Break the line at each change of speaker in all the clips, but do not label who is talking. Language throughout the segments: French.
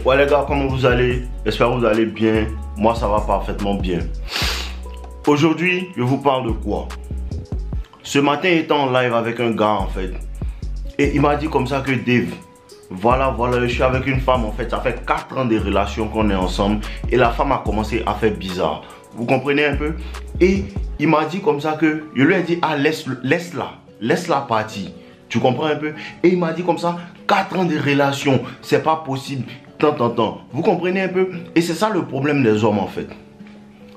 Ouais les gars, comment vous allez? J'espère que vous allez bien. Moi ça va parfaitement bien. Aujourd'hui, je vous parle de quoi? Ce matin, j'étais en live avec un gars en fait. Et il m'a dit comme ça que Dave, voilà, je suis avec une femme en fait. Ça fait 4 ans de relation qu'on est ensemble. Et la femme a commencé à faire bizarre. Vous comprenez un peu? Et il m'a dit comme ça que, je lui ai dit, ah laisse-la partir. Tu comprends un peu? Et il m'a dit comme ça, 4 ans de relation, c'est pas possible. Tant. Vous comprenez un peu? Et c'est ça le problème des hommes en fait.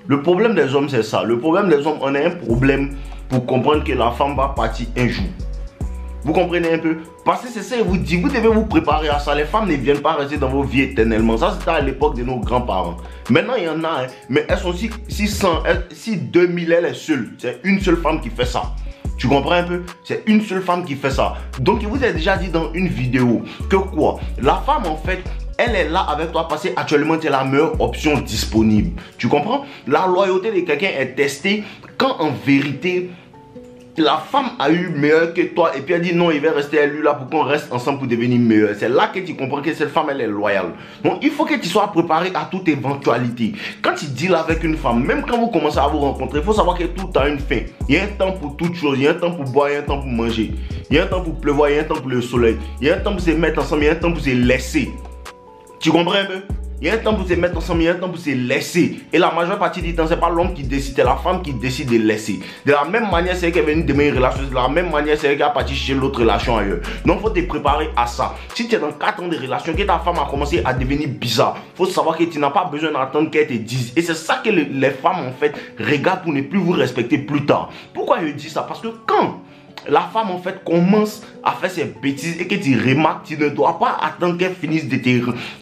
Le problème des hommes c'est ça. Le problème des hommes, on a un problème pour comprendre que la femme va partir un jour. Vous comprenez un peu? Parce que c'est ça, je vous dis, vous devez vous préparer à ça. Les femmes ne viennent pas rester dans vos vies éternellement. Ça c'était à l'époque de nos grands-parents. Maintenant il y en a, hein, mais elles sont si 2000 elle est seule. C'est une seule femme qui fait ça. Tu comprends un peu? C'est une seule femme qui fait ça. Donc, il vous a déjà dit dans une vidéo que quoi? La femme, en fait, elle est là avec toi parce qu'actuellement, tu es la meilleure option disponible. Tu comprends? La loyauté de quelqu'un est testée quand en vérité, la femme a eu meilleur que toi et puis elle dit non, il va rester à lui là pour qu'on reste ensemble pour devenir meilleur. C'est là que tu comprends que cette femme elle est loyale. Donc il faut que tu sois préparé à toute éventualité. Quand tu deals avec une femme, même quand vous commencez à vous rencontrer, il faut savoir que tout a une fin. Il y a un temps pour toute chose, il y a un temps pour boire, il y a un temps pour manger. Il y a un temps pour pleuvoir, il y a un temps pour le soleil. Il y a un temps pour se mettre ensemble, il y a un temps pour se laisser. Tu comprends un peu? Il y a un temps pour se mettre ensemble, il y a un temps pour se laisser. Et la majeure partie du temps, ce n'est pas l'homme qui décide, c'est la femme qui décide de laisser. De la même manière, c'est elle qui est venue démarrer une relation. De la même manière, c'est elle qui a parti chez l'autre relation ailleurs. Donc, il faut te préparer à ça. Si tu es dans 4 ans de relation, que ta femme a commencé à devenir bizarre, il faut savoir que tu n'as pas besoin d'attendre qu'elle te dise. Et c'est ça que les femmes, en fait, regardent pour ne plus vous respecter plus tard. Pourquoi je dis ça? Parce que quand la femme en fait commence à faire ses bêtises et que tu remarques, tu ne dois pas attendre qu'elle finisse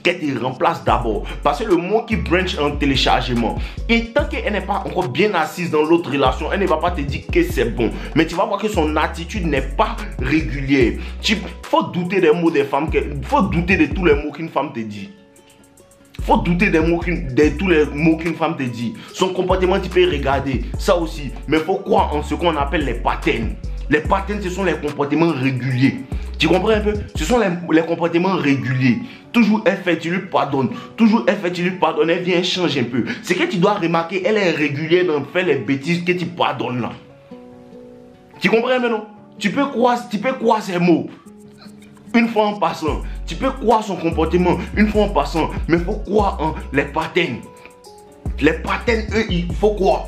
qu'elle te remplace d'abord. Parce que le mot qui branche en téléchargement. Et tant qu'elle n'est pas encore bien assise dans l'autre relation, elle ne va pas te dire que c'est bon. Mais tu vas voir que son attitude n'est pas régulière. Il faut douter des mots des femmes, il faut douter de tous les mots qu'une femme te dit. Faut douter de tous les mots qu'une femme te dit. Son comportement, tu peux regarder ça aussi. Mais il faut croire en ce qu'on appelle les patterns. Les patterns, ce sont les comportements réguliers. Tu comprends un peu? Ce sont les comportements réguliers. Toujours elle fait, tu lui pardonnes. Toujours elle fait, tu lui pardonnes. Elle vient, elle change un peu. Ce que tu dois remarquer, elle est régulière dans faire les bêtises que tu pardonnes là. Tu comprends maintenant? Tu peux croire ses mots une fois en passant. Tu peux croire son comportement une fois en passant. Mais il faut croire en les patterns. Les patterns, eux, il faut croire.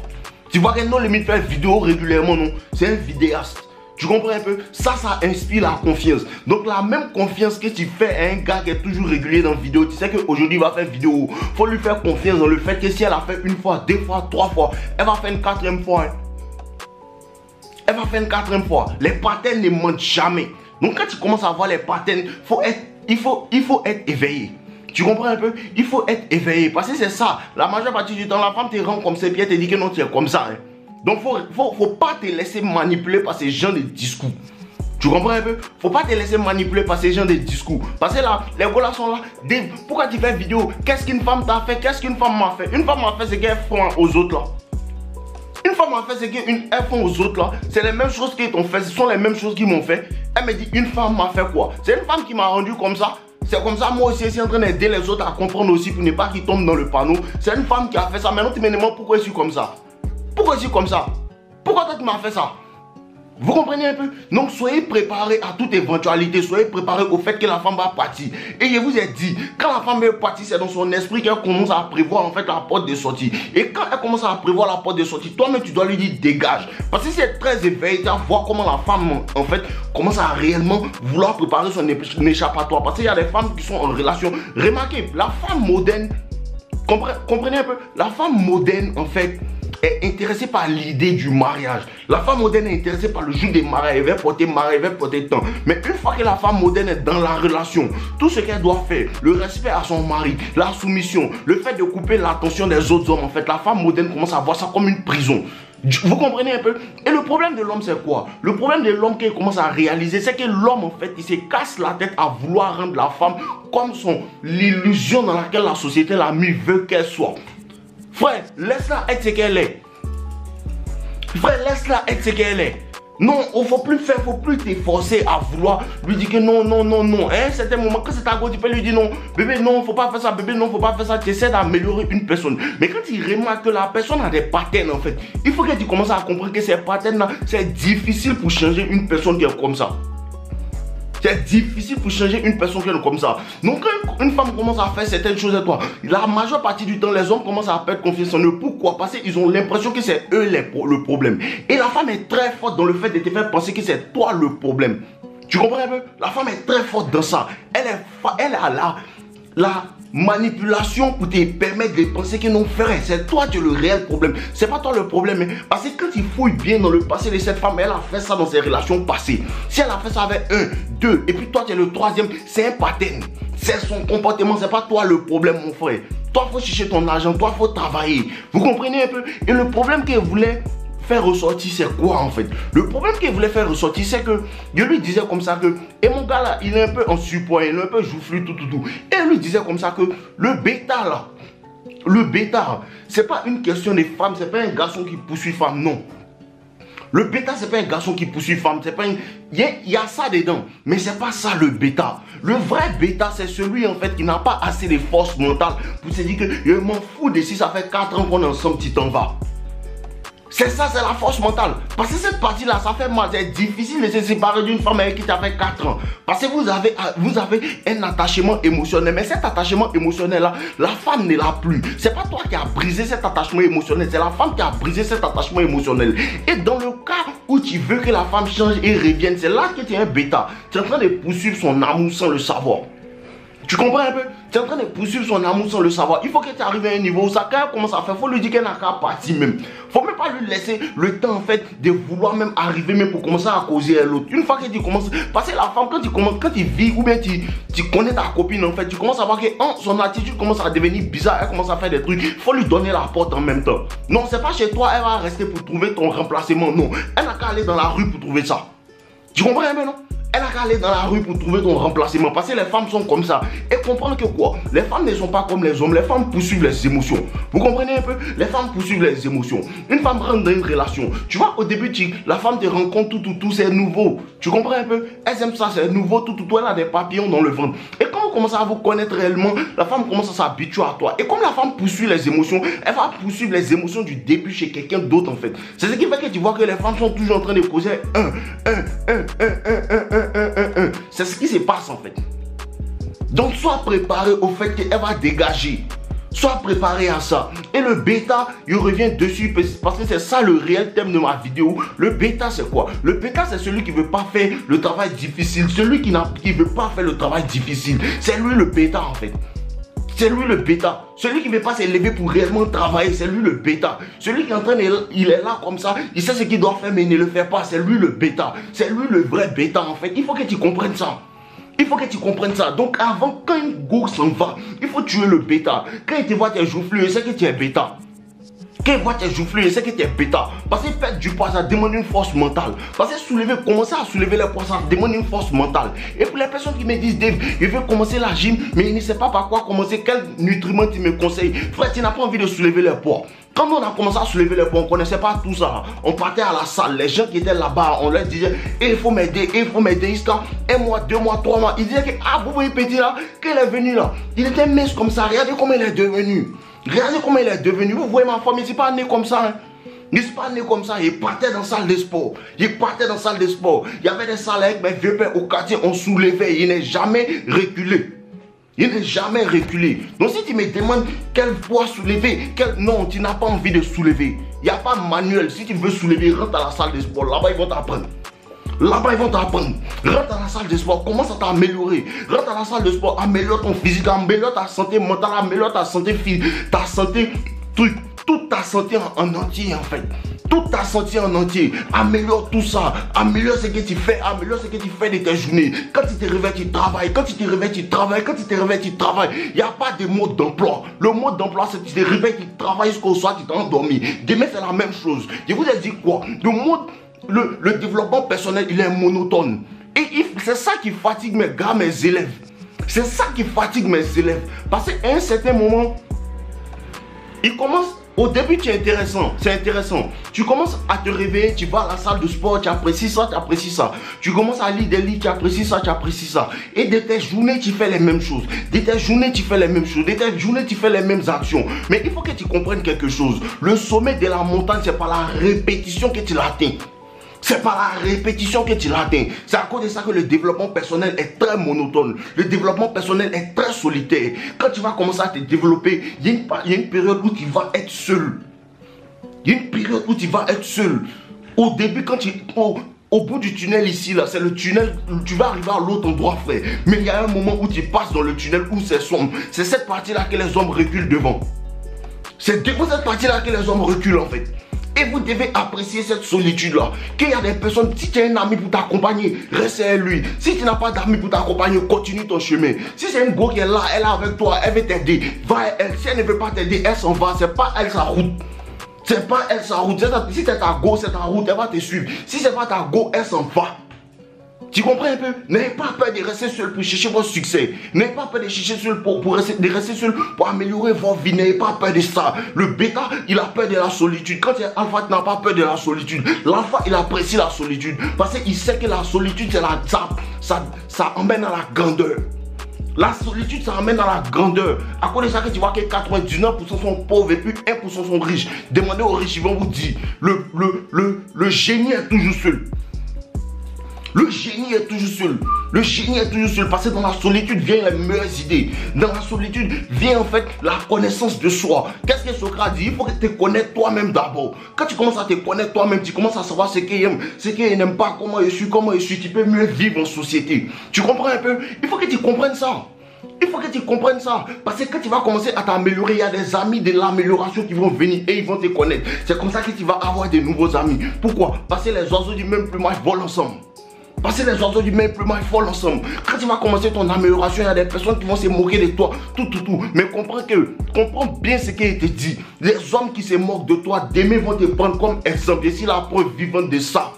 Tu vois que non, limite faire vidéo régulièrement, non. C'est un vidéaste. Tu comprends un peu? Ça inspire la confiance. Donc la même confiance que tu fais à un gars qui est toujours régulier dans la vidéo, tu sais qu'aujourd'hui il va faire vidéo. Il faut lui faire confiance dans le fait que si elle a fait une fois, 2 fois, 3 fois, elle va faire une 4e fois. Elle va faire une 4e fois. Les patterns ne mentent jamais. Donc quand tu commences à voir les patterns, il faut être éveillé. Tu comprends un peu? Il faut être éveillé. Parce que c'est ça. La majeure partie du temps, la femme te rend comme ça et puis elle te dit que non, tu es comme ça. Hein. Donc, faut pas te laisser manipuler par ces gens de discours. Tu comprends un peu? Faut pas te laisser manipuler par ces gens de discours. Parce que là, les relations là, pourquoi tu fais vidéo? Qu'est-ce qu'une femme t'a fait? Qu'est-ce qu'une femme m'a fait? Une femme m'a fait ce qu'elle font aux autres là. Une femme m'a fait ce qu'elles font aux autres là. C'est les mêmes choses qu'ils t'ont fait. Ce sont les mêmes choses qu'ils m'ont fait. Elle me dit, une femme m'a fait quoi? C'est une femme qui m'a rendu comme ça. C'est comme ça, moi aussi, je suis en train d'aider les autres à comprendre aussi pour ne pas qu'ils tombent dans le panneau. C'est une femme qui a fait ça. Maintenant, tu me demandes pourquoi je suis comme ça. Pourquoi je suis comme ça? Pourquoi toi tu m'as fait ça? Vous comprenez un peu? Donc soyez préparés à toute éventualité. Soyez préparés au fait que la femme va partir. Et je vous ai dit, quand la femme va partir, c'est dans son esprit qu'elle commence à prévoir en fait la porte de sortie. Et quand elle commence à prévoir la porte de sortie, toi-même tu dois lui dire dégage. Parce que si elle est très éveillée, tu vas voir comment la femme en fait commence à réellement vouloir préparer son échappatoire. Parce qu'il y a des femmes qui sont en relation. Remarquez, la femme moderne, comprenez un peu, la femme moderne en fait est intéressée par l'idée du mariage. La femme moderne est intéressée par le jour des mariages. Elle va porter mariage, elle va porter temps. Mais une fois que la femme moderne est dans la relation, tout ce qu'elle doit faire, le respect à son mari, la soumission, le fait de couper l'attention des autres hommes, en fait, la femme moderne commence à voir ça comme une prison. Vous comprenez un peu? Et le problème de l'homme, c'est quoi? Le problème de l'homme qu'il commence à réaliser, c'est que l'homme, en fait, il se casse la tête à vouloir rendre la femme comme l'illusion dans laquelle la société l'a mis veut qu'elle soit. Frère, laisse-la être ce qu'elle est. Frère, laisse-la être ce qu'elle est. Non, il ne faut plus faire, il ne faut plus t'efforcer à vouloir lui dire que non, non, non, non. À un certain moment, quand c'est à gauche, tu peux lui dire non, bébé, non, il ne faut pas faire ça, bébé, non, il ne faut pas faire ça. Tu essaies d'améliorer une personne. Mais quand il remarque que la personne a des patterns, en fait, il faut que tu commences à comprendre que ces patterns-là, c'est difficile pour changer une personne qui est comme ça. C'est difficile pour changer une personne qui est comme ça. Donc quand une femme commence à faire certaines choses à toi, la majeure partie du temps, les hommes commencent à perdre confiance en eux. Pourquoi? Parce qu'ils ont l'impression que c'est eux le problème. Et la femme est très forte dans le fait de te faire penser que c'est toi le problème. Tu comprends un peu? La femme est très forte dans ça. Elle a la manipulation pour te permettre de penser que non, frère, c'est toi qui es le réel problème. C'est pas toi le problème. Parce que quand il fouille bien dans le passé de cette femme, elle a fait ça dans ses relations passées. Si elle a fait ça avec un, deux, et puis toi tu es le troisième, c'est un pattern. C'est son comportement, c'est pas toi le problème, mon frère. Toi, il faut chercher ton argent, toi, il faut travailler. Vous comprenez un peu? Et le problème qu'elle voulait faire ressortir, c'est quoi en fait? Le problème qu'il voulait faire ressortir, c'est que je lui disais comme ça que, et mon gars là, il est un peu en surpoids, il est un peu joufflu, tout. Et il lui disait comme ça que le bêta là, c'est pas une question de femme, c'est pas un garçon qui poursuit femme, non. Le bêta, c'est pas un garçon qui poursuit femme, c'est pas il y a ça dedans, mais c'est pas ça le bêta. Le vrai bêta, c'est celui en fait qui n'a pas assez de force mentale pour se dire que je m'en fous de si ça fait 4 ans qu'on est ensemble, tu t'en vas. C'est ça, c'est la force mentale. Parce que cette partie-là, ça fait mal. C'est difficile de se séparer d'une femme avec qui tu as fait 4 ans. Parce que vous avez un attachement émotionnel. Mais cet attachement émotionnel-là, la femme ne l'a plus. C'est pas toi qui as brisé cet attachement émotionnel. C'est la femme qui a brisé cet attachement émotionnel. Et dans le cas où tu veux que la femme change et revienne, c'est là que tu es un bêta. Tu es en train de poursuivre son amour sans le savoir. Tu comprends un peu? Tu es en train de poursuivre son amour sans le savoir. Il faut que tu arrives à un niveau où ça, quand elle commence à faire, il faut lui dire qu'elle n'a qu'à partir même. Il ne faut même pas lui laisser le temps en fait de vouloir même arriver même pour commencer à causer à l'autre. Une fois que tu commences, parce que la femme quand tu vis ou bien tu connais ta copine en fait, tu commences à voir que son attitude commence à devenir bizarre, elle commence à faire des trucs. Il faut lui donner la porte en même temps. Non, c'est pas chez toi, elle va rester pour trouver ton remplacement. Non, elle n'a qu'à aller dans la rue pour trouver ça. Tu comprends un peu, non? Elle a qu'à aller dans la rue pour trouver ton remplacement. Parce que les femmes sont comme ça. Et comprendre que quoi? Les femmes ne sont pas comme les hommes. Les femmes poursuivent les émotions. Vous comprenez un peu? Les femmes poursuivent les émotions. Une femme rentre dans une relation. Tu vois, au début, la femme te rencontre, tout, c'est nouveau. Tu comprends un peu? Elle aime ça, c'est nouveau, tout. Elle a des papillons dans le ventre. Et quand vous commencez à vous connaître réellement, la femme commence à s'habituer à toi. Et comme la femme poursuit les émotions, elle va poursuivre les émotions du début chez quelqu'un d'autre en fait. C'est ce qui fait que tu vois que les femmes sont toujours en train de causer c'est ce qui se passe en fait. Donc sois préparé au fait qu'elle va dégager. Sois préparé à ça. Et le bêta, je reviens dessus parce que c'est ça le réel thème de ma vidéo. Le bêta c'est quoi? Le bêta c'est celui qui ne veut pas faire le travail difficile. Celui qui ne veut pas faire le travail difficile. C'est lui le bêta en fait. C'est lui le bêta. Celui qui ne veut pas s'élever pour réellement travailler, c'est lui le bêta. Celui qui est en train de, il est là comme ça, il sait ce qu'il doit faire mais il ne le fait pas, c'est lui le bêta. C'est lui le vrai bêta en fait. Il faut que tu comprennes ça. Il faut que tu comprennes ça. Donc avant, quand une go s'en va, il faut tuer le bêta. Quand il te voit tes joufflus, il sait que tu es bêta. Quand il voit tes joufflus, il sait que tu es bêta. Parce que perdre du poids, ça demande une force mentale. Parce que commencer à soulever les poids, ça demande une force mentale. Et pour les personnes qui me disent, Dave, je veux commencer la gym, mais il ne sait pas par quoi commencer, quel nutriment tu me conseilles. Frère, tu n'as pas envie de soulever les poids. Quand on a commencé à soulever les poids, on ne connaissait pas tout ça. On partait à la salle, les gens qui étaient là-bas, on leur disait, il faut m'aider, jusqu'à 1 mois, 2 mois, 3 mois. Ils disaient que, vous voyez petit là, qu'il est venu là. Il était mince comme ça, regardez comment il est devenu. Regardez comment il est devenu. Vous voyez ma femme, il n'est pas né comme ça. Hein. Il n'est pas né comme ça. Il partait dans la salle de sport. Il y avait des salles avec mes vieux pères au quartier, on soulevait. Il n'est jamais reculé. Donc si tu me demandes quel poids soulever, non, tu n'as pas envie de soulever. Il n'y a pas manuel. Si tu veux soulever, rentre à la salle de sport. Là-bas, ils vont t'apprendre. Rentre à la salle de sport, commence à t'améliorer. Rentre à la salle de sport, améliore ton physique, améliore ta santé mentale, améliore ta santé physique, ta santé, toute ta santé en entier en fait. Toute ta santé en entier. Améliore tout ça. Améliore ce que tu fais. Améliore ce que tu fais de tes journées. Quand tu te réveilles, tu travailles. Quand tu te réveilles, tu travailles. Quand tu te réveilles, tu travailles. Il n'y a pas de mode d'emploi. Le mode d'emploi, c'est que tu te réveilles, tu travailles jusqu'au soir, tu t'es endormi. Demain, c'est la même chose. Je vous ai dit quoi? Le développement personnel, il est monotone. Et c'est ça qui fatigue mes élèves. C'est ça qui fatigue mes élèves. Parce qu'à un certain moment, ils commencent. Au début, c'est intéressant. Tu commences à te réveiller, tu vas à la salle de sport, tu apprécies ça, tu apprécies ça. Tu commences à lire des livres, tu apprécies ça, tu apprécies ça. Et de tes journées, tu fais les mêmes choses. De tes journées, tu fais les mêmes choses. De tes journées, tu fais les mêmes actions. Mais il faut que tu comprennes quelque chose. Le sommet de la montagne, c'est par la répétition que tu l'atteins. C'est par la répétition que tu l'atteins. C'est à cause de ça que le développement personnel est très monotone. Le développement personnel est très solitaire. Quand tu vas commencer à te développer, il y a une période où tu vas être seul. Il y a une période où tu vas être seul. Au début, quand au bout du tunnel ici, là, c'est le tunnel, tu vas arriver à l'autre endroit, frère. Mais il y a un moment où tu passes dans le tunnel où c'est sombre. C'est cette partie-là que les hommes reculent devant. C'est devant cette partie-là que les hommes reculent, en fait. Et vous devez apprécier cette solitude-là. Qu'il y a des personnes, si tu as un ami pour t'accompagner, reste avec lui. Si tu n'as pas d'amis pour t'accompagner, continue ton chemin. Si c'est une go qui est là, elle est avec toi, elle veut t'aider, va à elle. Si elle ne veut pas t'aider, elle s'en va. C'est pas elle sa route. C'est pas elle sa route. Si c'est ta go, c'est ta route, elle va te suivre. Si c'est pas ta go, elle s'en va. Tu comprends un peu? N'ayez pas peur de rester seul pour chercher votre succès. N'ayez pas peur de chercher seul pour rester seul pour améliorer votre vie. N'ayez pas peur de ça. Le bêta, il a peur de la solitude. Quand tu es alpha, tu n'as pas peur de la solitude. L'alpha, il apprécie la solitude. Parce qu'il sait que la solitude, ça emmène à la grandeur. La solitude, ça emmène à la grandeur. À cause de ça que tu vois que 99% sont pauvres et puis 1% sont riches. Demandez aux riches, ils vont vous dire, le génie est toujours seul. Le génie est toujours seul. Le génie est toujours seul parce que dans la solitude viennent les meilleures idées. Dans la solitude vient en fait la connaissance de soi. Qu'est-ce que Socrate dit? Il faut que tu te connaisses toi-même d'abord. Quand tu commences à te connaître toi-même, tu commences à savoir ce qu'il aime, ce qu'il n'aime pas, comment je suis, tu peux mieux vivre en société. Tu comprends un peu? Il faut que tu comprennes ça. Il faut que tu comprennes ça. Parce que quand tu vas commencer à t'améliorer, il y a des amis de l'amélioration qui vont venir et ils vont te connaître. C'est comme ça que tu vas avoir de nouveaux amis. Pourquoi? Parce que les oiseaux du même plumage volent ensemble. Parce que les oiseaux du même plumage volent ensemble. Quand tu vas commencer ton amélioration, il y a des personnes qui vont se moquer de toi. Tout. Mais comprends bien ce qu'il te dit. Les hommes qui se moquent de toi, demain vont te prendre comme exemple. Je suis la preuve vivante de ça.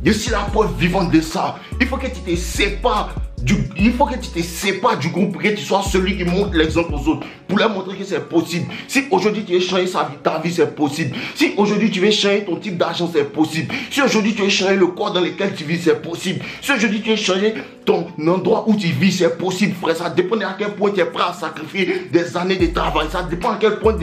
Je suis la preuve vivante de ça. Il faut que tu te sépares. Il faut que tu te sépares du groupe pour que tu sois celui qui montre l'exemple aux autres. Pour leur montrer que c'est possible. Si aujourd'hui tu veux changer ta vie, c'est possible. Si aujourd'hui tu veux changer ton type d'argent, c'est possible. Si aujourd'hui tu veux changer le corps dans lequel tu vis, c'est possible. Si aujourd'hui tu veux changer ton endroit où tu vis, c'est possible, frère. Ça dépend de à quel point tu es prêt à sacrifier des années de travail. Ça dépend à quel point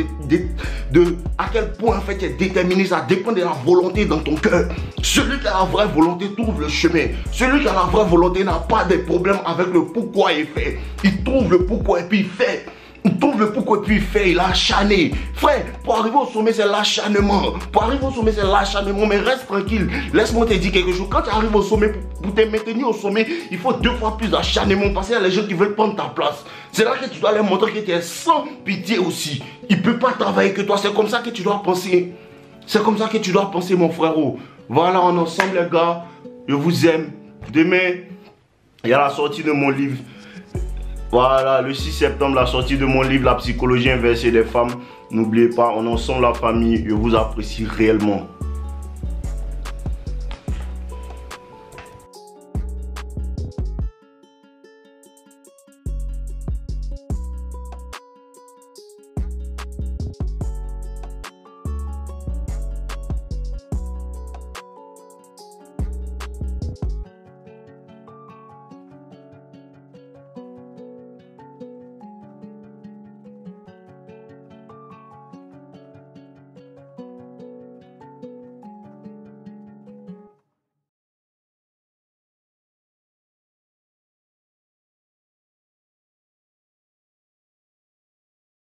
à quel point en fait tu es déterminé. Ça dépend de la volonté dans ton cœur. Celui qui a la vraie volonté trouve le chemin. Celui qui a la vraie volonté n'a pas de problème avec le pourquoi il fait. Il trouve le pourquoi et puis il fait. Il trouve le pourquoi et puis il fait. Il a acharné. Frère, pour arriver au sommet, c'est l'acharnement. Pour arriver au sommet, c'est l'acharnement. Mais reste tranquille. Laisse-moi te dire quelque chose. Quand tu arrives au sommet, pour te maintenir au sommet, il faut 2 fois plus d'acharnement. Parce qu'il y a les gens qui veulent prendre ta place. C'est là que tu dois leur montrer que tu es sans pitié aussi. Il ne peut pas travailler que toi. C'est comme ça que tu dois penser. C'est comme ça que tu dois penser, mon frérot. Voilà, on est ensemble, les gars. Je vous aime. Demain, il y a la sortie de mon livre. Voilà, le 6 septembre, la sortie de mon livre, La psychologie inversée des femmes. N'oubliez pas, on est ensemble, la famille. Je vous apprécie réellement.